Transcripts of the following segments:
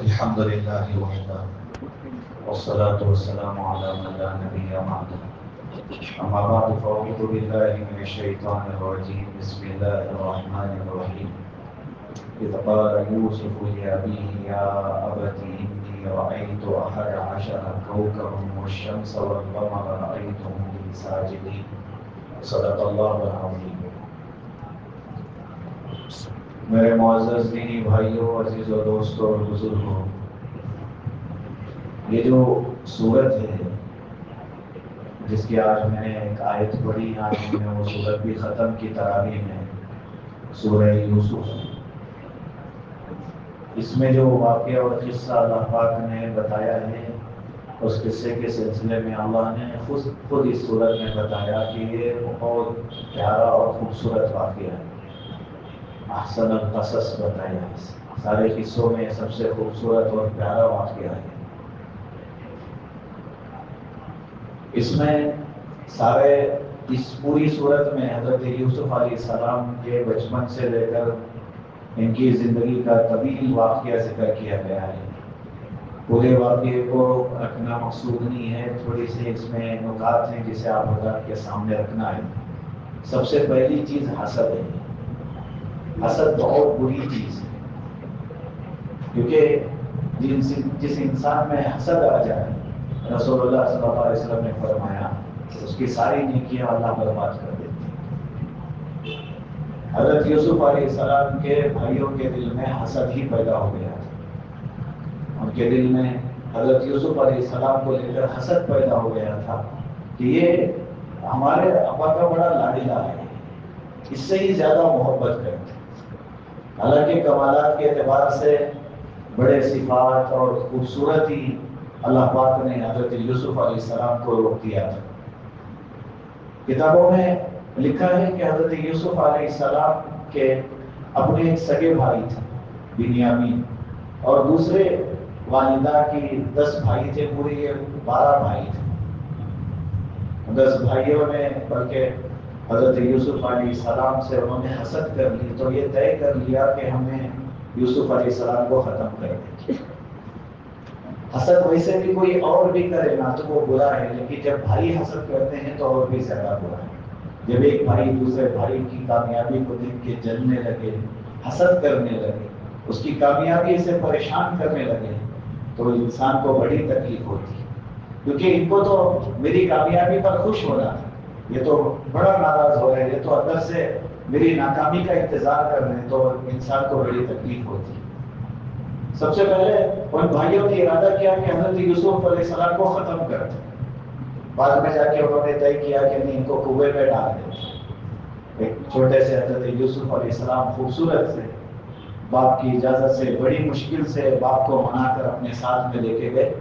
الحمد لله وحده والصلاة والسلام على من لا نبي بعده أما بعد فأعوذ بالله من الشيطان الرجيم بسم الله الرحمن الرحيم إذ قال يوسف لأبيه يا أبت إني رأيت 11 كوكبا والشمس والقمر رأيتهم لي ساجدين صدق الله العظيم. میرے معزز دینی بھائیوں، عزیز و دوستوں اور بزرگوں، یہ جو سورت ہے جس کی آج میں نے ایک آیت پڑھی، آج میں نے وہ سورت بھی ختم کی تراویح میں، سورہ یوسف. اس میں جو واقعہ اور قصہ اللہ پاک نے بتایا ہے، اس قصے کے سلسلے میں اللہ نے خود اس سورت میں بتایا کہ یہ بہت پیارا اور خوبصورت واقعہ ہے. احسن القصص بتایا. سارے قصوں میں سب سے خوبصورت اور پیارا واقعہ ہے. اس میں اس پوری صورت میں حضرت یوسف علیہ السلام کے بچپن سے لے کر ان کی زندگی کا طویل واقعہ ذکر کیا گیا ہے. پورے واقعے کو رکھنا مقصود نہیں ہے، تھوڑی سی اس میں نکات ہیں جسے آپ حضرات کے سامنے رکھنا ہے. سب سے پہلی چیز حسد ہے. حسد بہت بری چیز ہے، کیونکہ جس انسان میں حسد آ جائے، رسول اللہ صلی اللہ علیہ وسلم نے فرمایا اس کی ساری نیکیاں اللہ برباد کر دیتے ہیں. حضرت یوسف علیہ السلام کے بھائیوں کے دل میں حسد ہی پیدا ہو گیا تھا. ان کے دل میں حضرت یوسف علیہ السلام کو لے کر حسد پیدا ہو گیا تھا کہ یہ ہمارے ابا کا بڑا لاڈلا ہے، اس سے ہی زیادہ محبت کرتے ہیں. حالانکہ کمالات کے اعتبار سے بڑے صفات اور خوبصورتی اللہ پاک نے حضرت یوسف علیہ السلام کو روک دیا تھا. کتابوں میں لکھا ہے کہ حضرت یوسف علیہ السلام کے اپنے ایک سگے بھائی تھے بنیامین، اور دوسرے والدہ کی 10 بھائی تھے، پورے 12 بھائی تھے. 10 بھائیوں نے بلکہ حضرت یوسف علیہ السلام سے انہوں نے حسد کر لی، تو یہ طے کر لیا کہ ہمیں یوسف علیہ السلام کو ختم کر دیں. حسد ویسے بھی کوئی اور بھی کرے نا تو وہ برا ہے، لیکن جب بھائی حسد کرتے ہیں تو اور بھی زیادہ برا ہے. جب ایک بھائی دوسرے بھائی کی کامیابی کو دیکھ کے جلنے لگے، حسد کرنے لگے، اس کی کامیابی سے پریشان کرنے لگے، تو انسان کو بڑی تکلیف ہوتی ہے. کیونکہ ان کو تو میری کامیابی پر خوش ہونا تھا، یہ تو بڑا ناراض ہو رہے ہیں، یہ تو اندر سے میری ناکامی کا انتظار کر رہے ہیں، تو انسان کو بڑی تکلیف ہوتی ہے. سب سے پہلے ان بھائیوں نے ارادہ کیا کہ حضرت یوسف علیہ السلام کو ختم کر دیں. بعد میں جا کے انہوں نے طے کیا کہ نہیں، ان کو کنویں میں ڈال دیں. ایک چھوٹے سے حضرت یوسف علیہ السلام خوبصورت سے باپ کی اجازت سے بڑی مشکل سے باپ کو منا کر اپنے ساتھ میں لے کے گئے،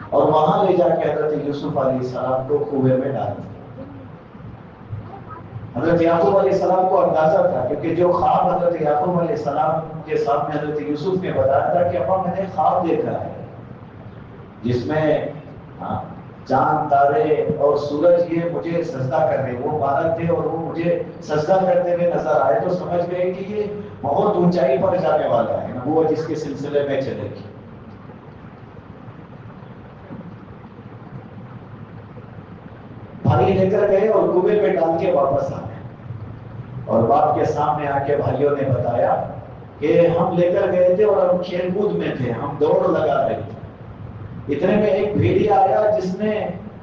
اور وہاں لے جا کے حضرت یوسف علیہ السلام کو کنویں میں ڈال دیا. حضرت یعقوب علیہ السلام کو اندازہ تھا، کیونکہ جو خواب حضرت یعقوب علیہ السلام کے سامنے حضرت یوسف نے بتایا تھا کہ ابا میں نے خواب دیکھا ہے جس میں چاند، تارے اور سورج یہ مجھے سجدہ کر رہے، وہ مبارک تھے اور وہ مجھے سجدہ کرتے ہوئے نظر آئے. تو سمجھ گئے کہ یہ بہت اونچائی پر جانے والا ہے، نبوت جس کے سلسلے میں چلے گی. بھائی لے کر گئے اور کنویں میں ڈال کے واپس آ گئے، اور باپ کے سامنے آ کے بھائیوں نے بتایا کہ ہم لے کر گئے تھے اور ہم کھیل کود میں تھے، ہم دوڑ لگا رہے تھے. اتنے میں ایک بھیڑیا آیا جس نے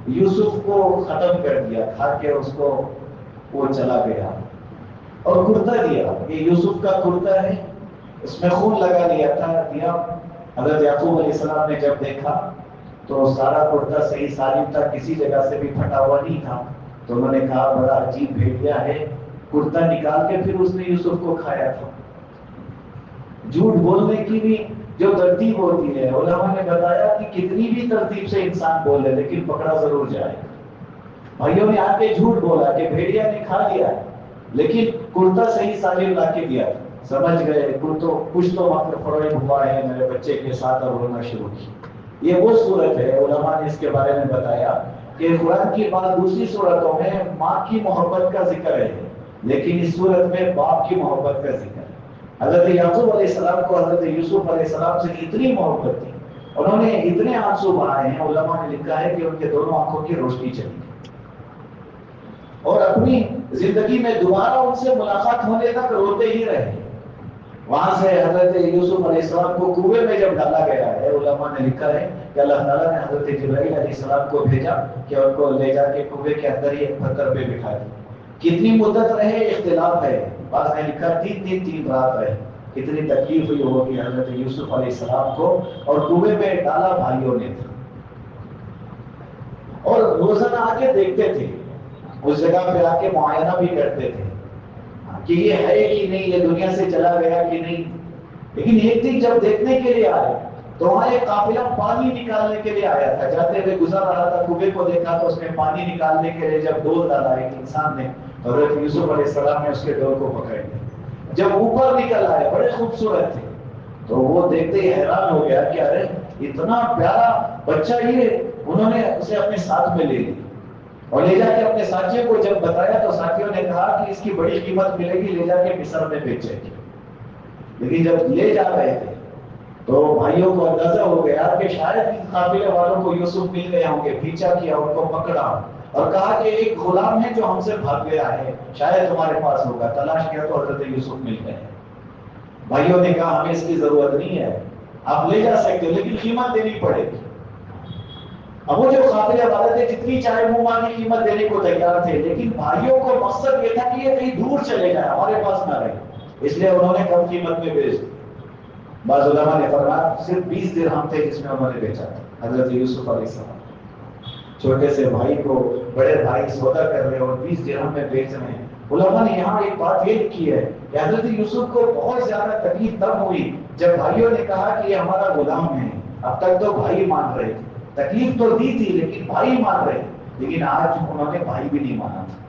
یوسف کو ختم کر دیا، کھا کے اس کو وہ چلا گیا، اور کرتا دیا. یہ یوسف کا کرتا ہے، اس میں خون لگا دیا تھا. حضرت یعقوب علیہ السلام نے جب دیکھا تو سارا کرتا صحیح سالم تھا، کسی جگہ سے بھی پھٹا ہوا نہیں تھا. تو انہوں نے کہا بڑا عجیب بھیڑیا ہے، کرتا نکال کے پھر اس نے یوسف کو کھایا تھا. جھوٹ بولنے کی بھی جو ترتیب ہوتی ہے، علماء نے بتایا کہ کتنی بھی ترتیب سے انسان بولے لیکن پکڑا ضرور جائے. بھائیوں نے آ کے جھوٹ بولا کہ بھیڑیا نے کھا لیا، لیکن کرتا صحیح سالم لا کے دیا. سمجھ گئے کچھ تو وقت فروغ ہوا ہے میرے بچے کے ساتھ، اور رونا شروع کی. یہ وہ صورت ہے، علماء نے اس کے بارے میں بتایا کہ قرآن کی بعض دوسری صورتوں میں ماں کی محبت کا ذکر ہے، لیکن اس صورت میں باپ کی محبت کا ذکر ہے. حضرت یعقوب علیہ السلام کو حضرت یوسف علیہ السلام سے اتنی محبت تھی، انہوں نے اتنے آنسو بہائے ہیں، علماء نے لکھا ہے کہ ان کے دونوں آنکھوں کی روشنی چلی گئی، اور اپنی زندگی میں دوبارہ ان سے ملاقات ہونے تک روتے ہی رہے۔ وہاں سے حضرت یوسف علیہ السلام کو کنویں میں جب ڈالا گیا ہے، علماء نے لکھا ہے کہ اللہ تعالیٰ نے حضرت جبرائیل علیہ السلام کو بھیجا کہ ان کو لے جا کے کنویں کے اندر ہی ایک پتھر پہ بٹھا دیا۔ کتنی مدت رہے اختلاف ہے، بعض نے لکھا 3 رات رہے۔ کتنی تکلیف ہوئی ہوگی حضرت یوسف علیہ السلام کو، اور کنویں میں ڈالا بھائیوں نے تھا، اور روزانہ آ کے دیکھتے تھے، اس جگہ پہ آ کے معائنہ بھی کرتے تھے کہ یہ ہے کہ نہیں، یہ دنیا سے چلا گیا کہ نہیں۔ لیکن ایک دن جب دیکھنے کے لیے آئے تو وہاں ایک قافلہ پانی نکالنے کے لیے آیا تھا، جاتے ہوئے گزر رہا تھا، کنویں کو دیکھا تو اس میں پانی نکالنے کے لیے جب ڈول ڈالا ایک انسان نے، حضرت یوسف علیہ السلام نے اس کے ڈول کو پکڑ لیا۔ جب اوپر نکل آئے بڑے خوبصورت تھے، تو وہ دیکھتے ہی حیران ہو گیا کہ ارے اتنا پیارا بچہ، یہ انہوں نے اسے اپنے ساتھ میں لے لیا اور لے جا کے اپنے ساتھیوں کو جب بتایا تو ساتھیوں نے کہا کہ اس کی بڑی قیمت ملے گی، لے جا کے مصر میں بیچے گی۔ لیکن جب لے جا رہے تھے تو بھائیوں کو اندازہ ہو گیا کہ شاید ان قافلے والوں کو یوسف مل گئے ہوں گے، پیچھا کیا، ان کو پکڑا اور کہا کہ ایک غلام ہے جو ہم سے بھاگ گیا ہے، شاید تمہارے پاس ہوگا۔ تلاش کیا تو حضرت یوسف مل گئے۔ بھائیوں نے کہا ہمیں اس کی ضرورت نہیں ہے، آپ لے جا سکتے ہو لیکن قیمت دینی پڑے گی۔ اب وہ جو قافلے والے تھے جتنی چاہے منہ مانگی قیمت دینے کو تیار تھے، لیکن بھائیوں کو مقصد یہ تھا کہ یہ کہیں دور چلے جائے، ہمارے پاس نہ رہے، اس لیے انہوں نے کم قیمت میں بیچ دی۔ بعض علماء نے فرمایا صرف 20 درہم تھے جس میں انہوں نے بیچا تھا حضرت یوسف علیہ السلام۔ چھوٹے سے بھائی کو بڑے بھائی سودا کر رہے اور 20 درہم میں بیچ رہے ہیں۔ علماء نے یہاں ایک بات یہ لکھی ہے کہ حضرت یوسف کو بہت زیادہ تکلیف تب ہوئی جب بھائیوں نے کہا کہ یہ ہمارا غلام ہے۔ اب تک تو بھائی مان رہے تھے، تکلیف تو دی تھی لیکن بھائی مان رہے تھے، لیکن آج انہوں نے بھائی بھی نہیں مانا تھا۔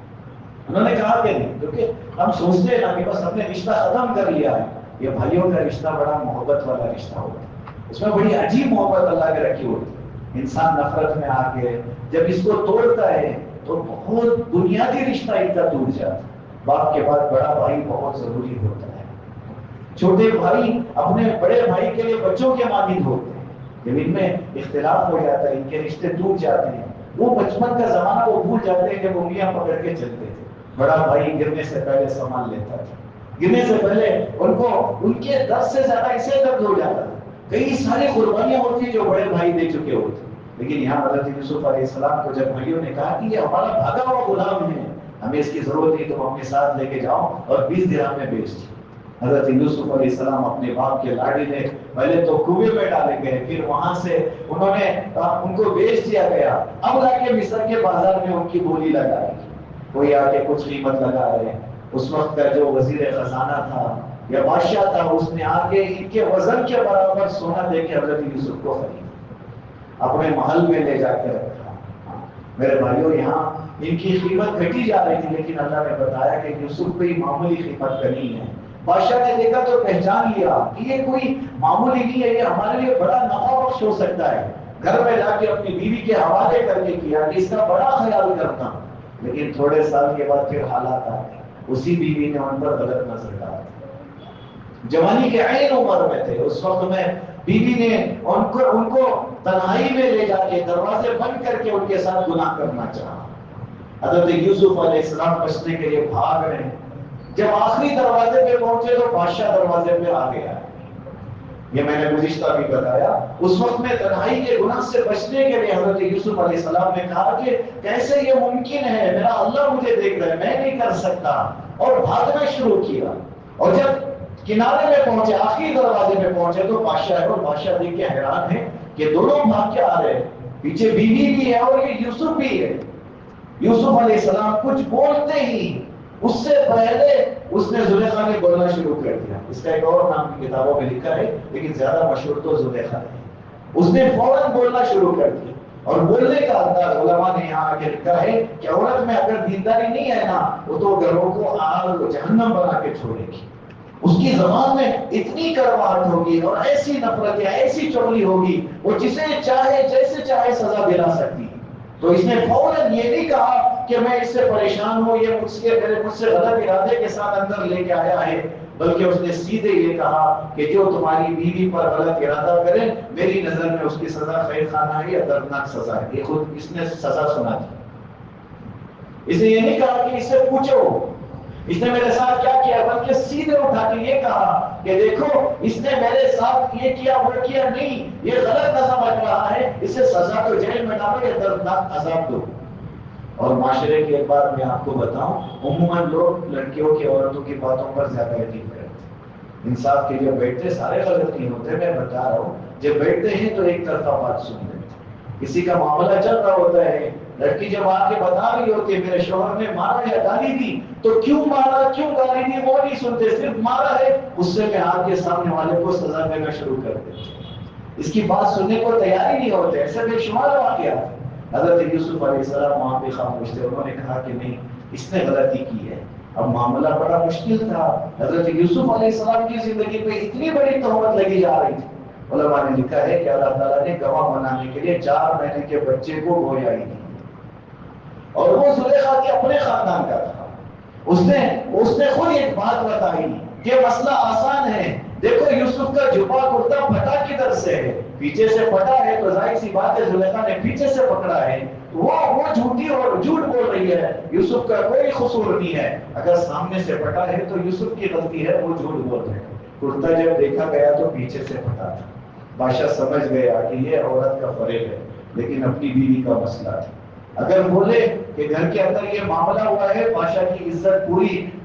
انہوں نے کہا کہ نہیں، کیونکہ ہم سوچتے ہیں نا کہ بس ہم نے رشتہ ختم کر لیا ہے۔ یہ بھائیوں کا رشتہ بڑا محبت والا رشتہ ہوتا ہے، اس میں بڑی عجیب محبت اللہ کے رکھی ہوتی ہے۔ انسان نفرت میں آ کے جب اس کو توڑتا ہے تو بہت بنیادی رشتہ ان کا ٹوٹ جاتا ہے۔ باپ کے بعد بڑا بھائی بہت ضروری ہوتا ہے۔ چھوٹے بھائی اپنے بڑے بھائی کے لیے بچوں کے مانند ہوتے ہیں، جب ان میں اختلاف ہو جاتا ہے، ان کے رشتے ٹوٹ جاتے ہیں، وہ بچپن کا زمانہ وہ بھول جاتے ہیں جب انگلیاں پکڑ کے چلتے تھے۔ بڑا بھائی گرنے سے پہلے سامان لیتا تھا، گرنے سے پہلے ان کے درد سے زیادہ اسے درد ہو جاتا تھا، کئی ساری قربانیاں ہوتی جو بڑے بھائی دے چکے ہوتے۔ لیکن یہاں حضرت یوسف علیہ السلام کو جب بھائیوں نے کہا کہ یہ ہمارا بھاگا ہوا غلام ہے، ہمیں اس کی ضرورت نہیں، تم اپنے ساتھ لے کے جاؤ، اور 20 درہم میں بیچ دی۔ حضرت یوسف علیہ السلام اپنے باپ کے لاڈے نے پہلے تو کنویں میں ڈالے گئے، پھر وہاں سے انہوں نے ان کو بیچ دیا گیا۔ اب لا کے مصر کے بازار میں ان کی بولی لگائی، کوئی آ کے کچھ قیمت لگا رہے ہیں۔ اس وقت کا جو وزیر خزانہ تھا یا بادشاہ تھا، اس نے آ کے ان کے وزن کے برابر سونا دے کے حضرت یوسف کو خریدا، اپنے محل میں لے جا کے رکھا۔ میرے بھائیوں، یہاں ان کی قیمت گھٹی جا رہی تھی، لیکن اللہ نے بتایا کہ یوسف کوئی معمولی قیمت کا نہیں ہے۔ بادشاہ نے دیکھا تو پہچان لیا کہ یہ کوئی معمولی نہیں ہے، یہ ہمارے لیے بڑا نفع بخش ہو سکتا ہے۔ گھر میں جا کے اپنی بیوی کے حوالے کر کے کیا کہ اس کا بڑا خیال کرتا۔ لیکن تھوڑے سال کے بعد پھر حالات آئے، اسی بیوی نے ان پر غلط نظر ڈالا۔ جوانی کے عین عمر میں تھے، اس وقت میں بیوی نے ان کو تنہائی میں لے جا کے دروازے بند کر کے ان کے ساتھ گناہ کرنا چاہا۔ حضرت یوسف علیہ السلام بچنے کے لیے بھاگ رہے ہیں، جب آخری دروازے پہ پہنچے تو بادشاہ دروازے پہ آ گیا۔ یہ میں نے گزشتہ بھی بتایا، اس وقت میں تنہائی کے گناہ سے بچنے کے لیے حضرت یوسف علیہ السلام نے کہا کہ کیسے یہ ممکن ہے، میرا اللہ مجھے دیکھ رہا ہے، میں نہیں کر سکتا، اور بھاگنا شروع کیا۔ اور جب کنارے میں پہنچے، آخری دروازے میں پہنچے تو بادشاہ ہے، اور بادشاہ دیکھ کے حیران ہے کہ دونوں بھاگ کے آ رہے ہیں، پیچھے بیوی بھی ہے اور یہ یوسف بھی ہے۔ یوسف علیہ السلام کچھ بولتے ہی اس سے پہلے اس نے زلیخا نے بولنا شروع کر دیا۔ اس کا ایک اور نام کی کتابوں میں لکھا ہے، لیکن زیادہ مشہور تو زلیخا ہے۔ اس نے فوراً بولنا شروع کر دیا، اور بولنے کا انداز علماء نے یہاں آگے لکھا ہے کہ عورت میں اگر دینداری نہیں ہے نا، وہ تو گھروں کو آگ جہنم بنا کے چھوڑے گی۔ اس کی زبان میں اتنی کڑواہٹ ہوگی اور ایسی نفرت یا ایسی چغلی ہوگی، وہ جسے چاہے جیسے چاہے سزا دلا سکتی۔ تو اس نے فوراً یہ نہیں کہا کہ میں اس سے پریشان ہوں، یہ مجھ سے غلط ارادے کے ساتھ اندر لے کے آیا ہے۔ بلکہ اس نے سیدھے یہ کہا کہ جو تمہاری بیوی پر غلط ارادہ کرے میری نظر میں اس کی سزا قید خانہ ہے یا دردناک سزا ہے. یہ خود اس نے سزا سنا دی. اس نے یہ نہیں کہا کہ اس سے پوچھو اس نے میرے ساتھ کیا کیا, بلکہ سیدھے اٹھا کے یہ کہا کہ دیکھو اس نے میرے ساتھ یہ کیا وہ کیا نہیں, یہ غلط نہ سمجھ رہا ہے, اسے سزا تو جیل میں ڈالو یا دردناک عذاب دو. اور معاشرے کی ایک بات میں آپ کو بتاؤں, عموماً لوگ لڑکیوں کی عورتوں کی باتوں پر زیادہ یقین کرتے ہیں. انصاف کے لیے بیٹھتے سارے غلط نہیں ہوتے, میں بتا رہا ہوں جب بیٹھتے ہیں تو ایک طرفہ بات سن لیتے. کسی کا معاملہ چل رہا ہوتا ہے, لڑکی جب آ کے بتا رہی ہوتی ہے میرے شوہر نے مارا یا گالی دی, تو کیوں مارا کیوں گالی دی وہ نہیں سنتے, صرف مارا ہے غصے میں آ کے سامنے والے کو سزا دینا شروع کر دیتے. اس کی بات سننے کو تیار ہی نہیں ہوتے. ایسے بے شمار واقعات. حضرت یوسف علیہ السلام وہاں پہ خاموش تھے. انہوں نے کہا کہ نہیں اس نے غلطی کی ہے. اب معاملہ بڑا مشکل تھا. حضرت یوسف علیہ السلام کی زندگی پہ اتنی بڑی تہمت لگی جا رہی تھی. علماء نے لکھا ہے کہ اللہ تعالیٰ نے گواہ بنانے کے لیے 4 مہینے کے بچے کو گویا ہی دی, اور وہ زلیخا کے اپنے خاندان کا تھا. اس نے خود ایک بات بتائی کہ مسئلہ آسان ہے. دیکھو یوسف کا جبا کرتا پھٹا کدھر سے ہے, پیچھے سے پھٹا ہے تو ظاہر سی بات ہے زلیخا نے پیچھے سے پکڑا ہے. وہ جھوٹی اور جھوٹ بول رہی ہے, یوسف کا کوئی قصور نہیں ہے. اگر سامنے سے پھٹا ہے تو یوسف کی غلطی ہے, وہ جھوٹ بول رہے ہیں. کرتا جب دیکھا گیا تو پیچھے سے پھٹا تھا. بادشاہ سمجھ گیا کہ یہ عورت کا فریب ہے, لیکن اپنی بیوی کا مسئلہ تھا. اگر بولے کہ گھر کے اندر یہ معاملہ ہوا ہے, بادشاہ کی عزت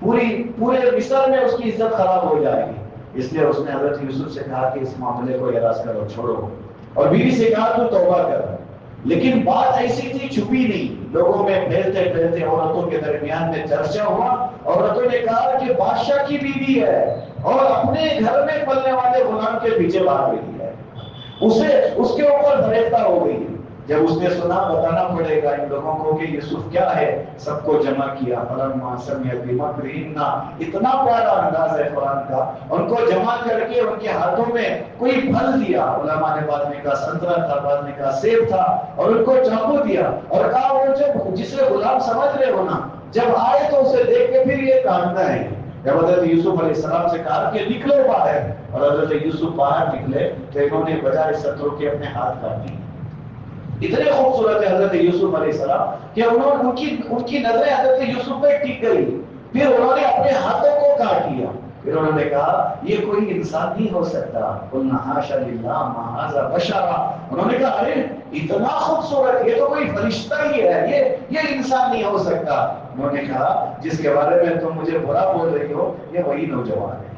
پورے مصر میں اس کی عزت خراب ہو جائے گی. اس لیے اس نے حضرت یوسف سے کہا کہ اس معاملے کو اعراض کرو, چھوڑو, اور بیوی سے کہا تو توبہ کر. لیکن بات ایسی تھی چھپی نہیں, لوگوں میں پھیلتے پھیلتے عورتوں کے درمیان میں چرچا ہوا. عورتوں نے کہا کہ بادشاہ کی بیوی ہے اور اپنے گھر میں پلنے والے غلام کے پیچھے بھاگ رہی ہے, اس کے اوپر فریفتہ ہو گئی. جب اس نے سنا بتانا پڑے گا ان لوگوں کو کہ یوسف کیا ہے, سب کو جمع کیا. فلما سمع بمکرہن, اتنا پیارا انداز ہے قرآن کا, ان کو جمع کر کے ان کے ہاتھوں میں کوئی پھل دیا. علماء نے بعد میں کہا سنترا تھا, بعد میں کہا سیب تھا, اور ان کو چاقو دیا اور کہا وہ جب جسے غلام سمجھ رہے ہو نا, جب آئے تو اسے دیکھ کے پھر یہ کاٹنا ہے. جب حضرت یوسف علیہ السلام سے کہا کہ نکلو باہر, اور حضرت یوسف باہر نکلے تو انہوں نے بجائے ستروں کے اپنے ہاتھ کاٹ دیے. اتنے خوبصورت ہے حضرت یوسف علیہ السلام کہ ان کی نظریں حضرت یوسف پہ ٹک گئی. پھر انہوں نے اپنے ہاتھوں کو کاٹ لیا. پھر انہوں نے کہا یہ کوئی انسان نہیں ہو سکتا. قلنا حاشا للہ ما ھذا بشرا, انہوں نے کہا ارے اتنا خوبصورت, یہ تو کوئی فرشتہ ہی ہے, یہ انسان نہیں ہو سکتا. انہوں نے کہا جس کے بارے میں تم مجھے برا بول رہی ہو یہ وہی نوجوان ہے.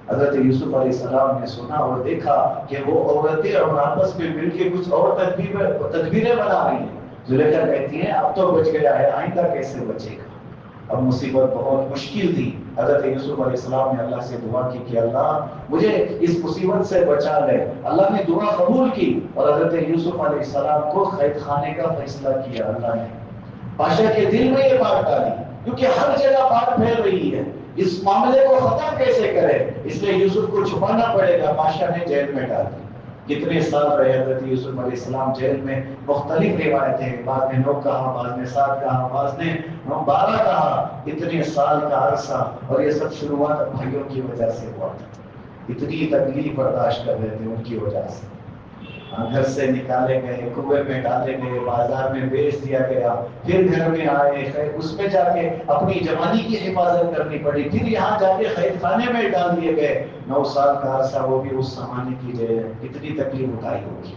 حضرت یوسف علیہ السلام نے سنا اور دیکھا کہ وہ عورتیں اور آپس میں مل کے کچھ اور تدبیریں بنا رہی ہیں. زلیخا کہتی ہیں اب تو بچ گیا ہے, آئندہ کیسے بچے گا. اب مصیبت بہت مشکل تھی. حضرت یوسف علیہ السلام نے اللہ سے دعا کی کہ اللہ مجھے اس مصیبت سے بچا لے. اللہ نے دعا قبول کی اور حضرت یوسف علیہ السلام کو قید خانے کا فیصلہ کیا. اللہ نے بادشاہ کے دل میں یہ بات ڈالی, کیونکہ ہر جگہ بات پھیل رہی ہے, اس معاملے کو ختم کیسے کرے. اس لیے یوسف کو چھپانا پڑے گا. بادشاہ نے جیل میں ڈال دی. کتنے سال رہے حضرت یوسف علیہ السلام جیل میں. مختلف روایتیں, بعد میں 9 کہا, بعد میں 7 کہا, بعد نے 12 کہا. اتنے سال کا عرصہ, اور یہ سب شروعات بھائیوں کی وجہ سے ہوا تھا. اتنی تکلیف برداشت کر رہے تھے ان کی وجہ سے. گھر سے نکالے گئے, کنویں میں ڈالے گئے, بازار میں بیچ دیا گیا, پھر گھر میں آئے, اس میں جا کے اپنی جوانی کی حفاظت کرنی پڑی, پھر یہاں جا کے قید خانے میں ڈال دیے گئے. 9 سال کا عرصہ, وہ بھی اس زمانے کی جیل. کتنی تکلیف اٹھائی ہوگی.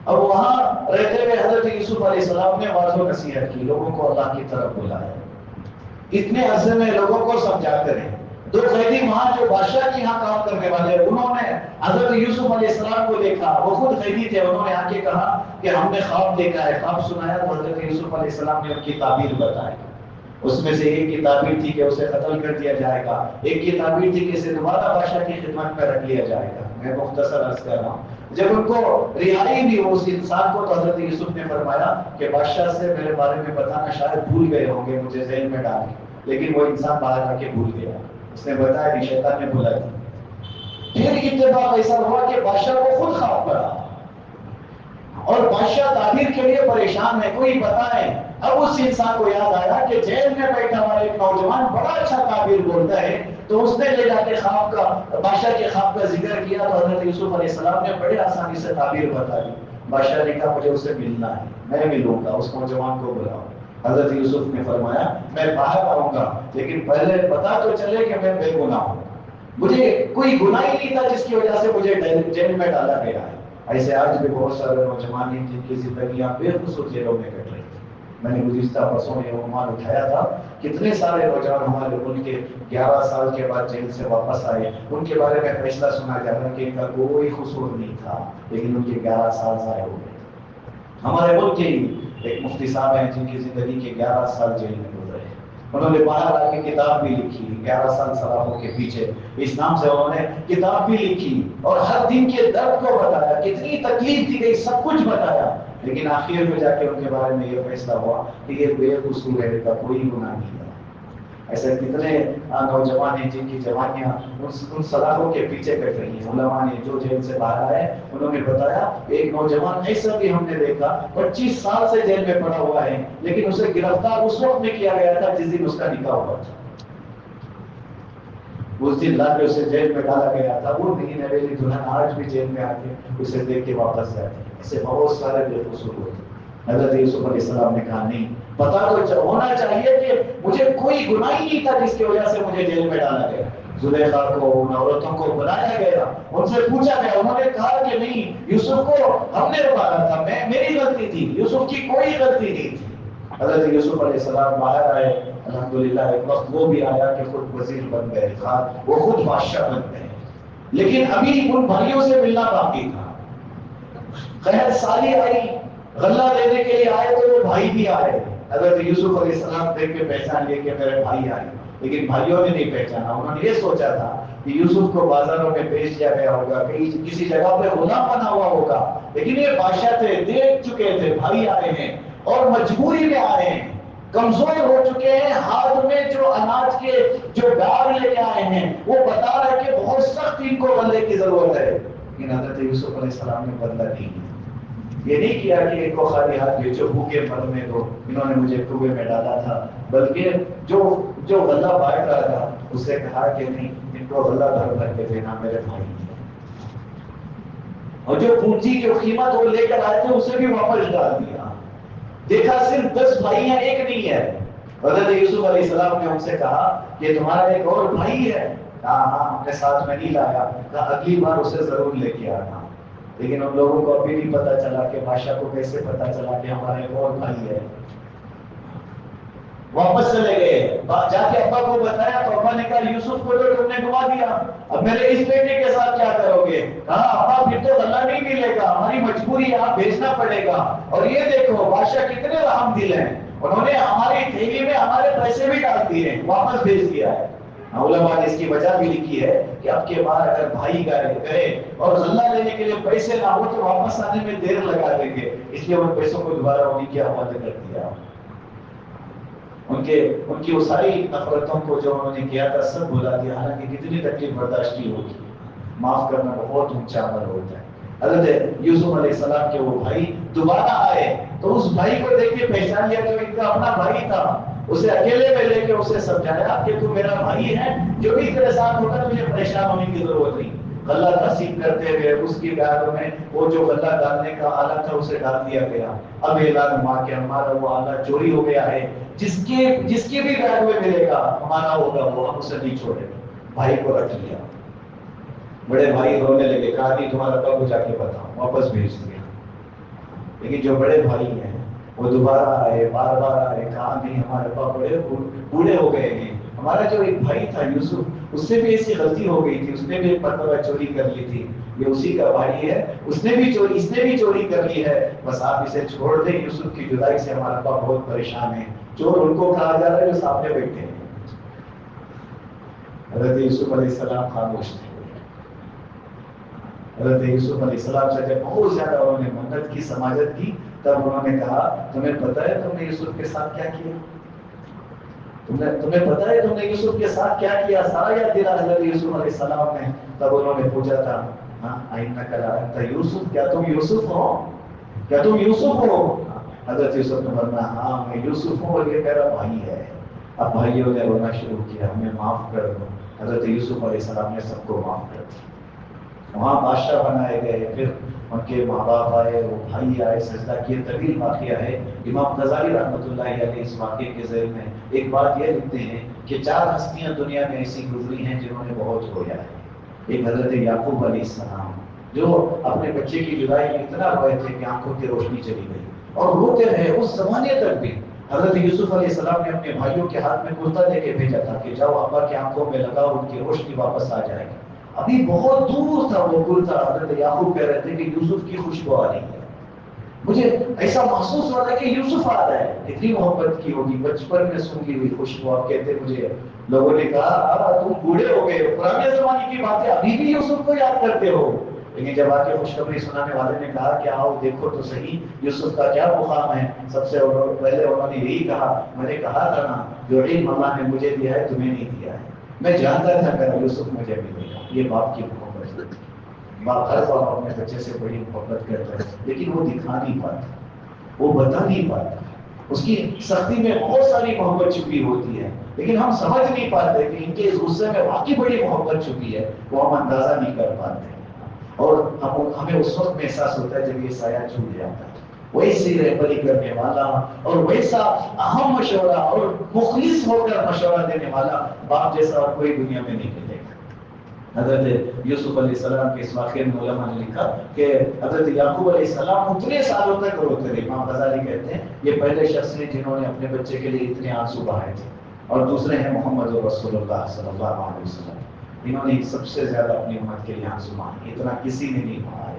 اب وہاں رہتے ہوئے حضرت یوسف علیہ السلام نے واضح نصیحت کی, لوگوں کو اللہ کی طرف بلایا. اتنے عرصے میں لوگوں کو سمجھاتے رہے. 2 قیدی وہاں جو بادشاہ کے یہاں کام کرنے والے, انہوں نے حضرت یوسف علیہ السلام کو دیکھا. وہ خود قیدی تھے. انہوں نے آ کے کہا کہ ہم نے خواب دیکھا ہے. خواب سنایا تو حضرت یوسف علیہ السلام نے ان کی تعبیر بتائی. اس میں سے ایک کی تعبیر تھی کہ اسے قتل کر دیا جائے گا, ایک کی تعبیر تھی کہ اسے دوبارہ بادشاہ کی خدمت میں رکھ لیا جائے گا. میں مختصر عرض کر رہا ہوں. جب ان کو رہائی دی اس انسان کو, تو حضرت یوسف نے فرمایا کہ بادشاہ سے میرے بارے میں بتانا شاید بھول گئے ہوں گے, مجھے ذہن میں ڈال. لیکن وہ انسان باہر آ کے بھول گیا. اس نے بتایا کہ شیطان نے بھلا دیا. پھر اتفاق ایسا ہوا کہ بادشاہ کو خود خواب پڑا, اور بادشاہ تعبیر کے لیے پریشان ہے, کوئی بتائے. اب اس انسان کو یاد آیا کہ جیل میں بیٹھا ہوا ایک نوجوان بڑا اچھا تعبیر بولتا ہے, تو اس نے لے جا کے خواب کا، بادشاہ کے خواب کا ذکر کیا تو حضرت یوسف علیہ السلام نے بڑے آسانی سے تعبیر بتا دی. بادشاہ نے کہا مجھے اسے ملنا ہے، میں ملوں گا، اس نوجوان کو بلاؤ. حضرت یوسف نے فرمایا میں باہر آؤں گا لیکن پہلے پتا تو چلے کہ میں بے گناہ ہوں، مجھے کوئی گناہ ہی نہیں تھا جس کی وجہ سے مجھے جیل میں ڈالا گیا ہے. ایسے آج بھی بہت سارے نوجوان ہیں جن کی زندگیاں بے قصور جیلوں میں کٹ رہی تھی. میں نے گزشتہ برسوں یہ عنوان اٹھایا تھا، کتنے سارے نوجوان ہمارے ملک کے 11 سال کے بعد جیل سے واپس آئے، ان کے بارے میں فیصلہ سنا جا رہا ہے کہ ان کا کوئی قصور نہیں تھا لیکن ان کے 11 سال ضائع ہو گئے. ہمارے ملک کے ایک مفتی صاحب ہیں جن کی زندگی کے 11 سال جیل میں گزرے. انہوں نے باہر آ کے کتاب بھی لکھی، 11 سال سلاخوں کے پیچھے، اس نام سے انہوں نے کتاب بھی لکھی اور ہر دن کے درد کو بتایا، کتنی تکلیف دی گئی سب کچھ بتایا. لیکن آخر میں جا کے ان کے بارے میں یہ فیصلہ ہوا کہ یہ بے قصور ہے، کا کوئی گناہ نہیں تھا. ایسے کتنے نوجوان ہیں جن کی جوانیاں ان سلاخوں کے پیچھے کٹ رہی ہیں. علماء نے جو جیل سے باہر آئے انہوں نے بتایا ایک نوجوان ایسا بھی ہم نے دیکھا 25 سال سے جیل میں پڑا ہوا ہے لیکن اسے گرفتار اس وقت میں کیا گیا تھا جس دن اس کا نکاح ہوا تھا. اس دن لا کے اسے جیل میں ڈالا گیا تھا. وہ نہیں نویلی دلہن آج بھی جیل میں آ کے اسے دیکھ کے واپس جاتی. ایسے بہت سارے بے قصور ہوتے. حضرت یوسف علیہ السلام نے کہا نہیں، پتا تو ہونا چاہیے کہ مجھے کوئی گناہ ہی نہیں تھا جس کی وجہ سے مجھے جیل میں ڈالا گیا. زلیخا کو ان عورتوں کو بلایا گیا، ان سے پوچھا گیا، انہوں نے کہا کہ نہیں یوسف کو ہم نے مارا تھا، میری غلطی تھی، یوسف کی کوئی غلطی نہیں تھی. حضرت یوسف علیہ السلام باہر آئے. الحمدللہ ایک وقت وہ بھی آیا کہ خود وزیر بن گئے، وہ خود بادشاہ بن گئے. لیکن ابھی ان بھائیوں سے ملنا باقی تھا. خیر سالی آئی، غلہ دینے کے لیے آئے تو وہ بھائی بھی آئے. حضرت یوسف علیہ السلام دیکھ کے پہچان لیے کہ میرے بھائی آئے، لیکن بھائیوں نے نہیں پہچانا. انہوں نے یہ سوچا تھا کہ یوسف کو بازاروں میں بیچ دیا گیا ہوگا، کہیں کسی جگہ پہ غلام بنا ہوا ہوگا. لیکن یہ بادشاہ تھے، دیکھ چکے تھے بھائی آئے ہیں اور مجبوری میں آئے ہیں، کمزور ہو چکے ہیں، ہاتھ میں جو اناج کے جو ڈار لے کے آئے ہیں وہ بتا رہے کہ بہت سخت ان کو بدلے کی ضرورت ہے. لیکن حضرت یوسف علیہ السلام نے بدلہ نہیں دیا. یہ نہیں کیا کہ ان کو خالی ہاتھ بیچو، بھوکے مرنے دو، انہوں نے مجھے کنویں میں ڈالا تھا. بلکہ جو غلہ بانٹ رہا تھا اس سے کہا کہ نہیں ان کو غلہ بھر بھر کے دینا میرے بھائی. اور جو پونجی کی قیمت وہ لے کر آئے تھے اسے بھی واپس ڈال دیا. دیکھا صرف 10 بھائی ہیں، ایک نہیں ہے. حضرت یوسف علیہ السلام نے ان سے کہا کہ تمہارا ایک اور بھائی ہے. ہاں ہم نے ساتھ میں نہیں لایا. کہا اگلی بار اسے ضرور لے کے آنا. لیکن ان لوگوں کو ابھی نہیں پتا چلا کہ بادشاہ کو کیسے پتا چلا کہ ہمارا ایک اور بھائی ہے. واپس چلے گئے، جا کے ابا کو بتایا تو ابا نے کہا یوسف کو تو تم نے گوا دیا، اب میرے اس بیٹے کے ساتھ کیا کرو گے؟ کہا ابا پھر تو غلہ نہیں ملے گا، ہماری مجبوری ہے، آپ بھیجنا پڑے گا. اور یہ دیکھو بادشاہ کتنے رحم دل ہیں، انہوں نے ہماری تھیلی میں ہمارے پیسے بھی ڈال دیے، واپس بھیج دیا ہے. علماء نے اس کی وجہ بھی لکھی ہے کہ اب کے بعد اگر بھائی گئے اور غلہ لینے کے لیے پیسے نہ ہو تو واپس آنے میں دیر لگا دیں گے، اس لیے ان پیسوں کو دوبارہ انہیں کے حوالے کر دیا. ان کی وہ ساری نفرتوں کو جو انہوں نے کیا تھا سب بھلا دیا. حالانکہ کتنی تکلیف برداشت کی ہوگی، معاف کرنا بہت اونچا عمل ہوتا ہے. حضرت یوسف علیہ السلام کے وہ بھائی دوبارہ آئے تو اس بھائی کو دیکھ کے پہچان لیا کہ ان کا اپنا بھائی تھا. اسے اکیلے میں لے کے اسے سمجھایا کہ تو میرا بھائی ہے، جو بھی تیرے ساتھ ہوگا تجھے پریشان ہونے کی ضرورت نہیں. غلہ تقسیم کرتے ہوئے اس کی بیگ میں وہ جو غلہ ڈالنے کا آلہ تھا اسے ڈال دیا گیا. اب اعلان ہوا کہ ہمارا وہ آلہ چوری ہو گیا ہے، جس کے بھی بیگ میں ملے گا ہمارا ہوگا، وہ ہم اسے نہیں چھوڑے. بھائی کو رکھ لیا. بڑے بھائی رونے لگے، کہا نہیں تمہارا ابا کو جا کے بتاؤ، واپس بھیج دیا. لیکن جو بڑے بھائی ہیں وہ دوبارہ آئے، بار بار آئے، کہا نہیں ہمارے ابا بڑے بوڑھے ہو گئے ہیں. ہمارا جو ایک بھائی تھا یوسف، اس سے بھی ایسی غلطی ہو گئی تھی، اس نے بھی ایک مرتبہ چوری کر لی تھی، یہ اسی کا بھائی ہے، اس نے بھی چوری کر لی ہے، بس آپ اسے چھوڑ دیں. یوسف کی جدائی سے ہمارا ابا بہت پریشان ہے. چور ان کو کہا جا رہا ہے جو سامنے بیٹھے ہیں. حضرت یوسف علیہ السلام خاموش تھے. حضرت یوسف علیہ السلام سے جب بہت زیادہ انہوں نے منت کی، سماجت کی، تب انہوں نے کہا تمہیں پتہ ہے تم نے یوسف کے ساتھ کیا کیا؟ تمہیں پتہ ہے تم نے یوسف کے ساتھ کیا کیا؟ سارا یاد دلا حضرت یوسف علیہ السلام نے. تب انہوں نے پوچھا تھا ہاں انک لانت یوسف، کیا تم یوسف ہو؟ کیا تم یوسف ہو؟ حضرت یوسف نے فرمایا ہاں میں یوسف ہوں اور یہ میرا بھائی ہے. اب بھائیوں نے رونا شروع کیا، ہمیں معاف کر دو، حضرت یوسف علیہ السلام نے سب کو معاف کر دیا. وہاں بادشاہ بنائے گئے. پھر ان کے ماں باپ آئے, وہ بھائی آئے, سجدہ کیے. طویل واقعہ ہے. امام غزالی رحمۃ اللہ علیہ اس واقعے کے ذیل میں ایک بات یہ لکھتے ہیں کہ 4 ہستیاں دنیا میں ایسی گزری ہیں جنہوں نے بہت رویا ہے. ایک حضرت یعقوب علیہ السلام جو اپنے بچے کی جدائی میں اتنا روئے تھے کہ آنکھوں کی روشنی چلی گئی اور روتے رہے اس زمانے تک بھی. حضرت یوسف علیہ السلام نے اپنے بھائیوں کے ہاتھ میں کرتا دے کے بھیجا تھا کہ جاؤ ابا کی آنکھوں میں لگاؤ, ان کی روشنی واپس آ جائے گی. ابھی بہت دور تھا وہ کرتا. حضرت یعقوب کہہ رہے تھے کہ یوسف کی خوشبو آ رہی ہے. مجھے ایسا محسوس ہو رہا ہے کہ یوسف آ رہا ہے. اتنی محبت کی ہوگی, بچپن میں سونگھی ہوئی خوشبو. آپ کہتے مجھے لوگوں نے کہا تم بوڑھے ہو گئے, پرانے زمانے کی باتیں ابھی بھی یوسف کو یاد کرتے ہو. لیکن جب آ کے خوشخبری سنانے والے نے کہا کہ آؤ دیکھو تو صحیح یوسف کا کیا مقام ہے, سب سے پہلے انہوں نے یہی کہا, میں نے کہا تھا نا جو علم اللہ نے مجھے دیا ہے تمہیں نہیں دیا ہے. میں جانتا تھا کہ یوسف مجھے ملے گا. یہ باپ کی محبت ہے. باپ ہر باپ اپنے بچے سے بڑی محبت کرتا ہے, لیکن وہ دکھا نہیں پاتا, وہ بتا نہیں پاتا. اس کی سختی میں بہت ساری محبت چھپی ہوتی ہے, لیکن ہم سمجھ نہیں پاتے کہ ان کے اس غصے میں واقعی بڑی محبت چھپی ہے. وہ ہم اندازہ نہیں کر پاتے, اور ہمیں اس وقت میں احساس ہوتا ہے جب یہ سایہ چھوٹ جاتا ہے. ویسی رہبری کرنے والا اور ویسا اہم مشورہ اور مخلص ہو کر مشورہ دینے والا باپ جیسا اور کوئی دنیا میں نہیں ملے گا. حضرت یوسف علیہ السلام کے اس واقعے میں علماء نے لکھا کہ حضرت یعقوب علیہ السلام اتنے سالوں تک روتے رہے. امام غزالی کہتے ہیں یہ پہلے شخص ہیں جنہوں نے اپنے بچے کے لیے اتنے آنسو بہائے تھے, اور دوسرے ہیں محمد رسول اللہ صلی اللہ علیہ وسلم. انہوں نے سب سے زیادہ اپنی امت کے لیے آنسو بہائے, اتنا کسی نے نہیں بہایا.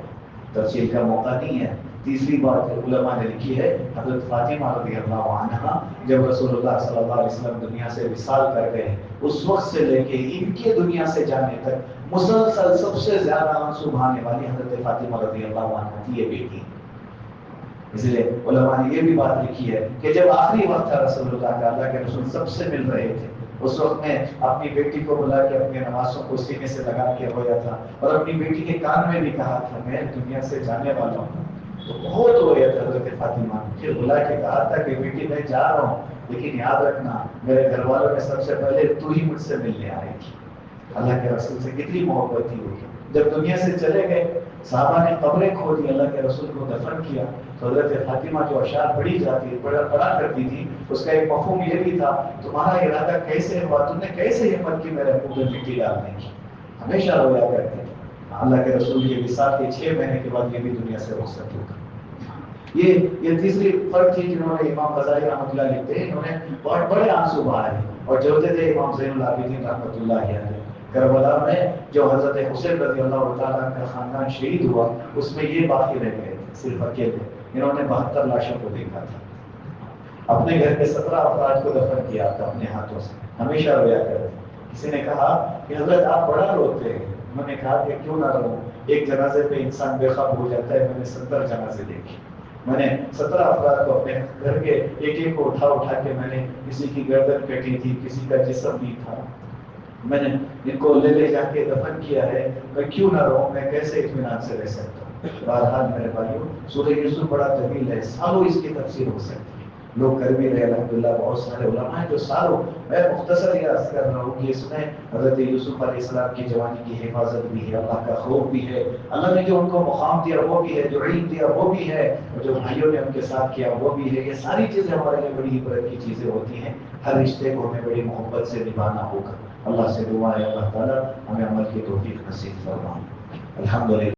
تفصیل کا موقع نہیں ہے. تیسری بات علماء نے لکھی ہے, حضرت فاطمہ رضی اللہ عنہا جب رسول اللہ صلی اللہ علیہ وسلم دنیا سے وصال کر گئے, اس وقت سے لے کے ان کے دنیا سے جانے تک مسلسل سب سے زیادہ آنسو بہانے والی حضرت فاطمہ رضی اللہ عنہا کی یہ بیٹی. اس لیے علماء نے یہ بھی بات لکھی ہے کہ جب آخری وقت تھا رسول اللہ کا, اللہ کے رسول سب سے مل رہے تھے, اس وقت میں اپنی بیٹی کو بلا کے اپنے نوازوں کو سینے سے لگا کے رویا تھا, اور اپنی بیٹی کے کان میں بھی کہا تھا میں دنیا سے جانے والا ہوں. تو بہت رویا تھا حضرت فاطمہ. پھر بلا کے کہا تھا کہ بیٹی میں جا رہا ہوں, لیکن یاد رکھنا میرے گھر والوں میں سب سے پہلے تو ہی مجھ سے ملنے آئے گی. اللہ کے رسول سے کتنی محبت تھی ہوگی. جب دنیا سے چلے گئے صحابہ نے قبریں کھودی, اللہ کے رسول کو دفن کیا. تو حضرت فاطمہ جو اشعار پڑھا کرتی تھی, اس کا ایک مفہوم یہ بھی تھا تمہارا ارادہ کیسے ہوا, تم نے کیسے ہمت کی میرے منہ پہ مٹی ڈالنے کی. ہمیشہ رویا کرتے تھے. اللہ کے رسول کے وصال کے 6 مہینے کے بعد یہ بھی دنیا سے رخصت ہو گئے. یہ تیسری فرد تھی جنہوں نے امام غزالی رحمۃ اللہ لکھتے ہیں, انہوں نے بہت بڑے آنسو بہائے, اور جو ہوتے تھے امام زین العابدین رحمۃ اللہ علیہ. کربلا میں جو حضرت حسین رضی اللہ تعالیٰ کا خاندان شہید ہوا, اس میں یہ باقی رہ گئے تھے صرف اکیلے. انہوں نے 72 لاشوں کو دیکھا تھا. اپنے گھر کے 17 افراد کو دفن کیا تھا اپنے ہاتھوں سے. ہمیشہ رویا کرتے. کسی نے کہا کہ حضرت آپ بڑا روتے ہیں. انہوں نے کہا کہ کیوں نہ رو, ایک جنازے پہ انسان بے خواب ہو جاتا ہے. میں نے 70 جنازے دیکھے. میں نے 17 افراد کو اپنے گھر کے ایک کو اٹھا کے میں نے کسی کی گردن کٹی تھی, کسی کا جسم نہیں تھا, میں نے ان کو لے جا کے دفن کیا ہے. میں کیوں نہ رہوں, میں کیسے اطمینان سے رہ سکتا ہوں. بہرحال میرے بھائیوں, سورہ یوسف بڑا طویل ہے, سالوں اس کی تفسیر ہو سکتی ہے. لوگ کر بھی رہے الحمدللہ. بہت سارے علماء ہیں جو سالوں, میں مختصر یہ عرض کر رہا ہوں کہ اس میں حضرت یوسف علیہ السلام کی جوانی کی حفاظت بھی ہے, اللہ کا خوف بھی ہے, اللہ نے جو ان کو مقام دیا وہ بھی ہے, جو علم دیا وہ بھی ہے, اور جو بھائیوں نے ان کے ساتھ کیا وہ بھی ہے. یہ ساری چیزیں ہمارے لیے بڑی عبرت کی چیزیں ہوتی ہیں. ہر رشتے کو ہمیں بڑی محبت سے نبھانا ہوگا. اللہ سے دعا ہے اللہ تعالیٰ ہمیں عمل کی توفیق نصیب فرمائے. الحمدللہ.